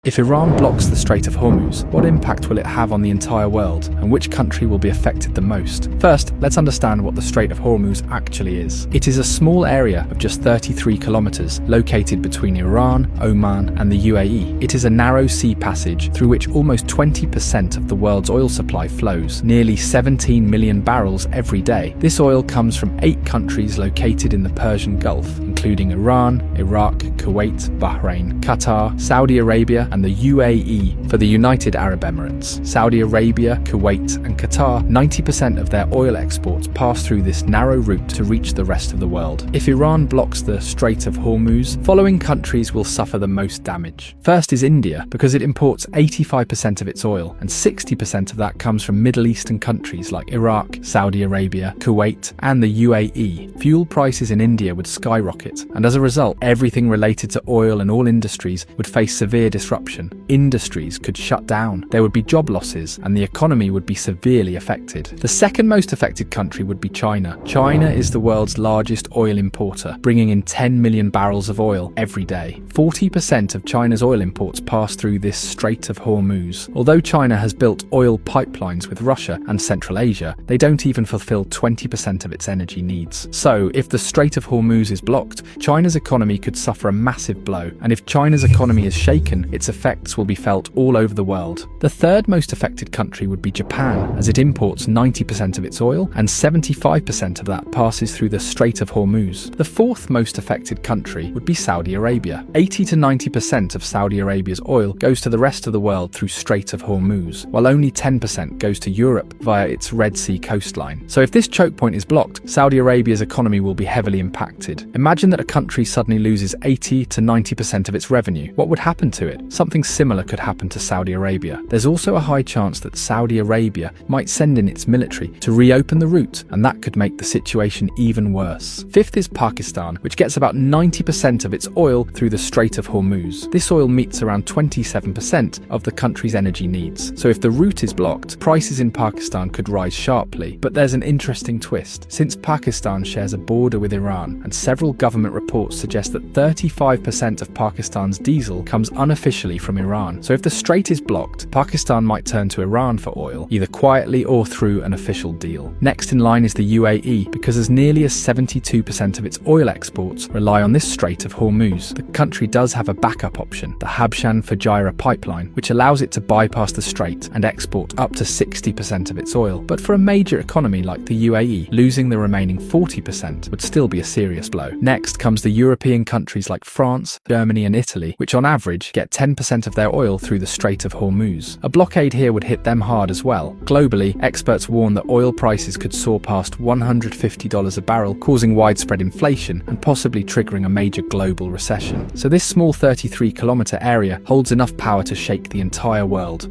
If Iran blocks the Strait of Hormuz, what impact will it have on the entire world, and which country will be affected the most? First, let's understand what the Strait of Hormuz actually is. It is a small area of just 33 kilometers located between Iran, Oman, and the UAE. It is a narrow sea passage through which almost 20% of the world's oil supply flows, nearly 17 million barrels every day. This oil comes from 8 countries located in the Persian Gulf, including Iran, Iraq, Kuwait, Bahrain, Qatar, Saudi Arabia, and the UAE for the United Arab Emirates. Saudi Arabia, Kuwait, and Qatar, 90% of their oil exports pass through this narrow route to reach the rest of the world. If Iran blocks the Strait of Hormuz, following countries will suffer the most damage. First is India, because it imports 85% of its oil, and 60% of that comes from Middle Eastern countries like Iraq, Saudi Arabia, Kuwait, and the UAE. Fuel prices in India would skyrocket, and as a result, everything related to oil and all industries would face severe disruption. Industries could shut down, there would be job losses, and the economy would be severely affected. The second most affected country would be China. China is the world's largest oil importer, bringing in 10 million barrels of oil every day. 40% of China's oil imports pass through this Strait of Hormuz. Although China has built oil pipelines with Russia and Central Asia, they don't even fulfill 20% of its energy needs. So, if the Strait of Hormuz is blocked, China's economy could suffer a massive blow, and if China's economy is shaken, its effects will be felt all over the world. The third most affected country would be Japan, as it imports 90% of its oil, and 75% of that passes through the Strait of Hormuz. The fourth most affected country would be Saudi Arabia. 80 to 90% of Saudi Arabia's oil goes to the rest of the world through Strait of Hormuz, while only 10% goes to Europe via its Red Sea coastline. So if this choke point is blocked, Saudi Arabia's economy will be heavily impacted. Imagine that a country suddenly loses 80 to 90% of its revenue. What would happen to it? Something similar could happen to Saudi Arabia. There's also a high chance that Saudi Arabia might send in its military to reopen the route, and that could make the situation even worse. Fifth is Pakistan, which gets about 90% of its oil through the Strait of Hormuz. This oil meets around 27% of the country's energy needs. So if the route is blocked, prices in Pakistan could rise sharply. But there's an interesting twist. Since Pakistan shares a border with Iran, and several government reports suggest that 35% of Pakistan's diesel comes unofficially from Iran. So if the strait is blocked, Pakistan might turn to Iran for oil, either quietly or through an official deal. Next in line is the UAE, because as nearly as 72% of its oil exports rely on this Strait of Hormuz. The country does have a backup option, the Habshan-Fujairah pipeline, which allows it to bypass the strait and export up to 60% of its oil. But for a major economy like the UAE, losing the remaining 40% would still be a serious blow. Next comes the European countries like France, Germany, and Italy, which on average get 10% of their oil through the Strait of Hormuz. A blockade here would hit them hard as well. Globally, experts warn that oil prices could soar past $150 a barrel, causing widespread inflation and possibly triggering a major global recession. So this small 33-kilometer area holds enough power to shake the entire world.